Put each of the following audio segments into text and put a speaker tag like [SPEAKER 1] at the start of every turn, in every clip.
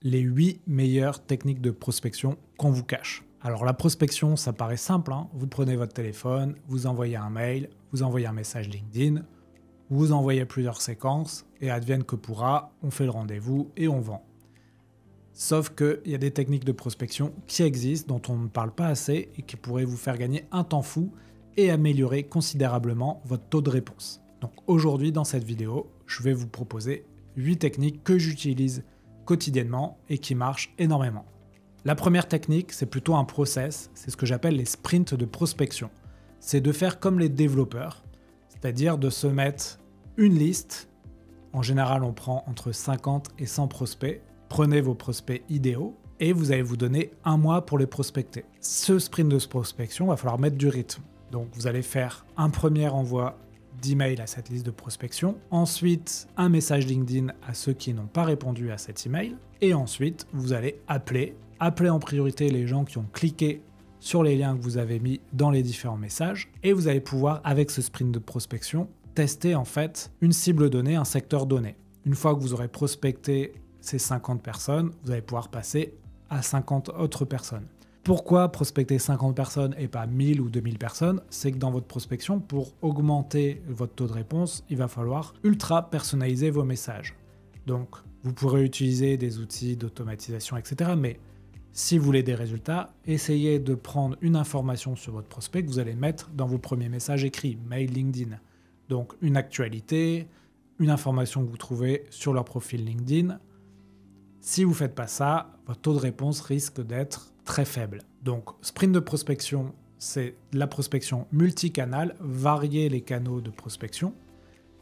[SPEAKER 1] les 8 meilleures techniques de prospection qu'on vous cache. Alors la prospection, ça paraît simple, hein. Vous prenez votre téléphone, vous envoyez un mail, vous envoyez un message LinkedIn, vous envoyez plusieurs séquences et advienne que pourra, on fait le rendez-vous et on vend. Sauf qu'il y a des techniques de prospection qui existent, dont on ne parle pas assez et qui pourraient vous faire gagner un temps fou et améliorer considérablement votre taux de réponse. Donc aujourd'hui dans cette vidéo, je vais vous proposer 8 techniques que j'utilise quotidiennement et qui marchent énormément. La première technique, c'est plutôt un process, c'est ce que j'appelle les sprints de prospection. C'est de faire comme les développeurs, c'est-à-dire de se mettre une liste. En général, on prend entre 50 et 100 prospects. Prenez vos prospects idéaux et vous allez vous donner un mois pour les prospecter. Ce sprint de prospection, il va falloir mettre du rythme. Donc vous allez faire un premier envoi d'email à cette liste de prospection, ensuite un message LinkedIn à ceux qui n'ont pas répondu à cet email, et ensuite vous allez appeler en priorité les gens qui ont cliqué sur les liens que vous avez mis dans les différents messages, et vous allez pouvoir, avec ce sprint de prospection, tester en fait une cible donnée, un secteur donné. Une fois que vous aurez prospecté ces 50 personnes, vous allez pouvoir passer à 50 autres personnes. Pourquoi prospecter 50 personnes et pas 1000 ou 2000 personnes? C'est que dans votre prospection, pour augmenter votre taux de réponse, il va falloir ultra personnaliser vos messages. Donc, vous pourrez utiliser des outils d'automatisation, etc. Mais si vous voulez des résultats, essayez de prendre une information sur votre prospect que vous allez mettre dans vos premiers messages écrits, mail, LinkedIn. Donc, une actualité, une information que vous trouvez sur leur profil LinkedIn. Si vous ne faites pas ça, votre taux de réponse risque d'être très faible. Donc, sprint de prospection, c'est de la prospection multicanal, varier les canaux de prospection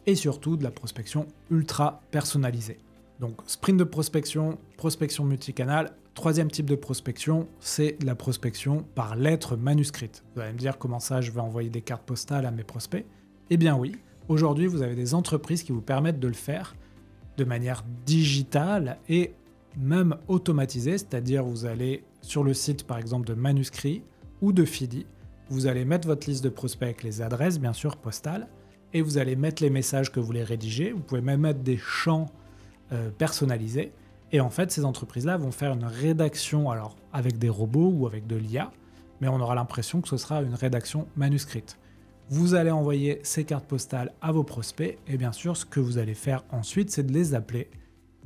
[SPEAKER 1] et surtout de la prospection ultra personnalisée. Donc, sprint de prospection, prospection multicanal. Troisième type de prospection, c'est de la prospection par lettre manuscrite. Vous allez me dire comment ça, je vais envoyer des cartes postales à mes prospects? Eh bien oui, aujourd'hui, vous avez des entreprises qui vous permettent de le faire de manière digitale et même automatisé, c'est-à-dire vous allez sur le site par exemple de Manuscrit ou de Fidi, vous allez mettre votre liste de prospects avec les adresses bien sûr postales et vous allez mettre les messages que vous voulez rédiger, vous pouvez même mettre des champs personnalisés et en fait ces entreprises-là vont faire une rédaction alors avec des robots ou avec de l'IA, mais on aura l'impression que ce sera une rédaction manuscrite. Vous allez envoyer ces cartes postales à vos prospects et bien sûr ce que vous allez faire ensuite c'est de les appeler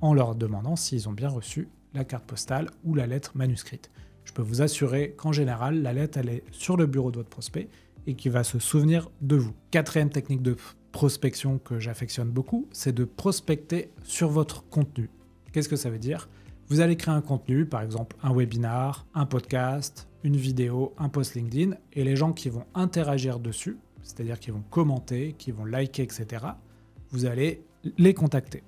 [SPEAKER 1] en leur demandant s'ils ont bien reçu la carte postale ou la lettre manuscrite. Je peux vous assurer qu'en général, la lettre elle est sur le bureau de votre prospect et qu'il va se souvenir de vous. Quatrième technique de prospection que j'affectionne beaucoup, c'est de prospecter sur votre contenu. Qu'est-ce que ça veut dire? Vous allez créer un contenu, par exemple un webinar, un podcast, une vidéo, un post LinkedIn, et les gens qui vont interagir dessus, c'est-à-dire qui vont commenter, qui vont liker, etc., vous allez les contacter.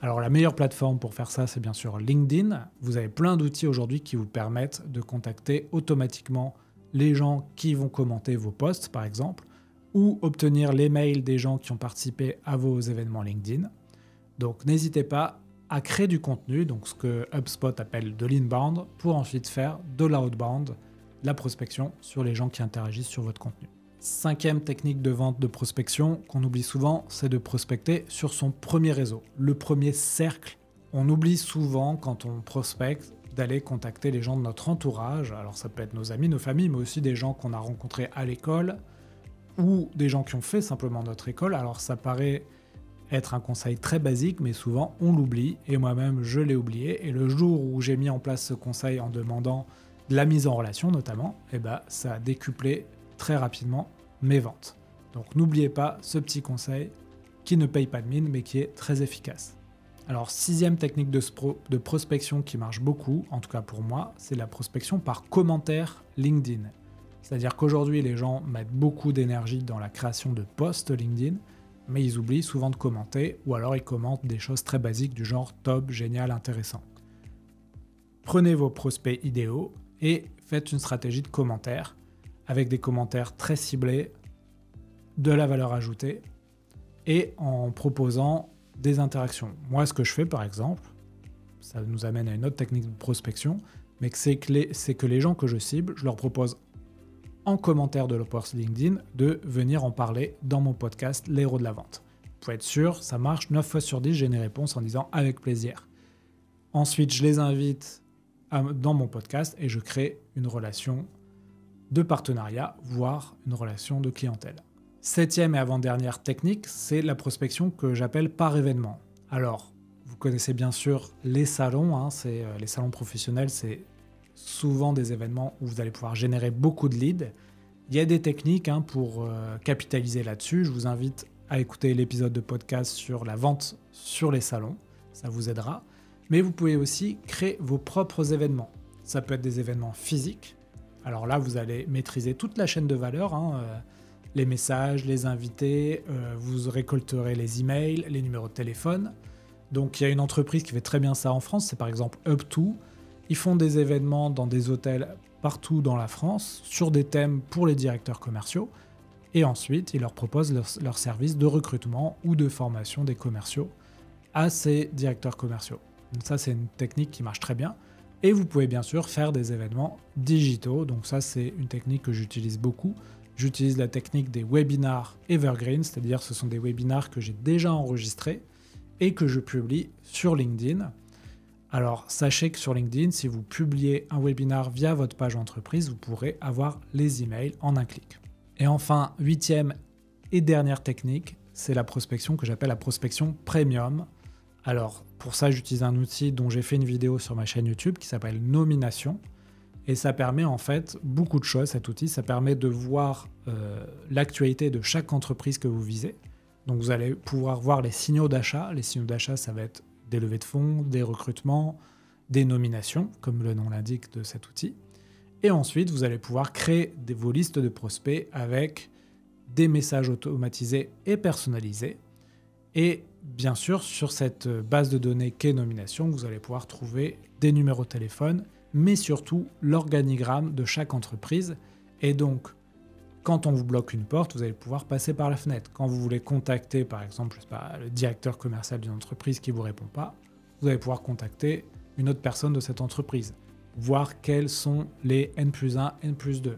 [SPEAKER 1] Alors la meilleure plateforme pour faire ça, c'est bien sûr LinkedIn. Vous avez plein d'outils aujourd'hui qui vous permettent de contacter automatiquement les gens qui vont commenter vos posts, par exemple, ou obtenir les mails des gens qui ont participé à vos événements LinkedIn. Donc n'hésitez pas à créer du contenu, donc ce que HubSpot appelle de l'inbound, pour ensuite faire de l'outbound, la prospection sur les gens qui interagissent sur votre contenu. Cinquième technique de vente de prospection qu'on oublie souvent, c'est de prospecter sur son premier réseau, le premier cercle. On oublie souvent quand on prospecte d'aller contacter les gens de notre entourage, alors ça peut être nos amis, nos familles, mais aussi des gens qu'on a rencontrés à l'école ou des gens qui ont fait simplement notre école. Alors ça paraît être un conseil très basique, mais souvent on l'oublie et moi-même je l'ai oublié. Et le jour où j'ai mis en place ce conseil en demandant de la mise en relation notamment, ça a décuplé très rapidement mes ventes. Donc n'oubliez pas ce petit conseil qui ne paye pas de mine mais qui est très efficace. Alors sixième technique de prospection qui marche beaucoup, en tout cas pour moi, c'est la prospection par commentaire LinkedIn. C'est-à-dire qu'aujourd'hui les gens mettent beaucoup d'énergie dans la création de posts LinkedIn, mais ils oublient souvent de commenter ou alors ils commentent des choses très basiques du genre top, génial, intéressant. Prenez vos prospects idéaux et faites une stratégie de commentaires avec des commentaires très ciblés, de la valeur ajoutée, et en proposant des interactions. Moi, ce que je fais, par exemple, ça nous amène à une autre technique de prospection, mais c'est que les gens que je cible, je leur propose en commentaire de leur post LinkedIn de venir en parler dans mon podcast Les Héros de la Vente. Vous pouvez être sûr, ça marche, 9 fois sur 10, j'ai une réponse en disant « avec plaisir ». Ensuite, je les invite dans mon podcast et je crée une relation de partenariat, voire une relation de clientèle. 7e et avant-dernière technique, c'est la prospection que j'appelle par événement. Alors, vous connaissez bien sûr les salons, les salons professionnels, c'est souvent des événements où vous allez pouvoir générer beaucoup de leads. Il y a des techniques pour capitaliser là-dessus. Je vous invite à écouter l'épisode de podcast sur la vente sur les salons, ça vous aidera. Mais vous pouvez aussi créer vos propres événements. Ça peut être des événements physiques. Alors là, vous allez maîtriser toute la chaîne de valeur, les messages, les invités, vous récolterez les emails, les numéros de téléphone. Donc il y a une entreprise qui fait très bien ça en France, c'est par exemple Up2. Ils font des événements dans des hôtels partout dans la France sur des thèmes pour les directeurs commerciaux. Et ensuite, ils leur proposent leur service de recrutement ou de formation des commerciaux à ces directeurs commerciaux. Donc ça, c'est une technique qui marche très bien. Et vous pouvez bien sûr faire des événements digitaux. Donc ça, c'est une technique que j'utilise beaucoup. J'utilise la technique des webinars evergreen, c'est-à-dire ce sont des webinars que j'ai déjà enregistrés et que je publie sur LinkedIn. Alors, sachez que sur LinkedIn, si vous publiez un webinar via votre page entreprise, vous pourrez avoir les emails en un clic. Et enfin, 8e et dernière technique, c'est la prospection que j'appelle la prospection premium. Alors, pour ça, j'utilise un outil dont j'ai fait une vidéo sur ma chaîne YouTube qui s'appelle Nomination. Et ça permet en fait beaucoup de choses, cet outil. Ça permet de voir l'actualité de chaque entreprise que vous visez. Donc, vous allez pouvoir voir les signaux d'achat. Les signaux d'achat, ça va être des levées de fonds, des recrutements, des nominations, comme le nom l'indique de cet outil. Et ensuite, vous allez pouvoir créer vos listes de prospects avec des messages automatisés et personnalisés. Et bien sûr, sur cette base de données qu'est Nomination, vous allez pouvoir trouver des numéros de téléphone, mais surtout l'organigramme de chaque entreprise. Et donc, quand on vous bloque une porte, vous allez pouvoir passer par la fenêtre. Quand vous voulez contacter, par exemple, le directeur commercial d'une entreprise qui ne vous répond pas, vous allez pouvoir contacter une autre personne de cette entreprise. Voir quels sont les N+1, N+2.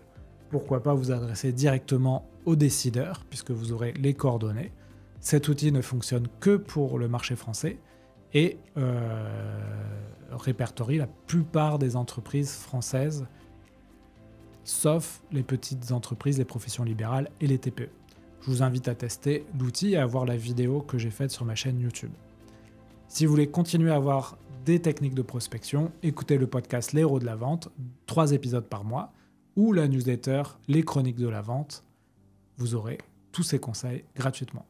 [SPEAKER 1] Pourquoi pas vous adresser directement au décideur, puisque vous aurez les coordonnées. Cet outil ne fonctionne que pour le marché français et répertorie la plupart des entreprises françaises, sauf les petites entreprises, les professions libérales et les TPE. Je vous invite à tester l'outil et à voir la vidéo que j'ai faite sur ma chaîne YouTube. Si vous voulez continuer à avoir des techniques de prospection, écoutez le podcast Les Héros de la Vente, 3 épisodes par mois, ou la newsletter Les Chroniques de la Vente. Vous aurez tous ces conseils gratuitement.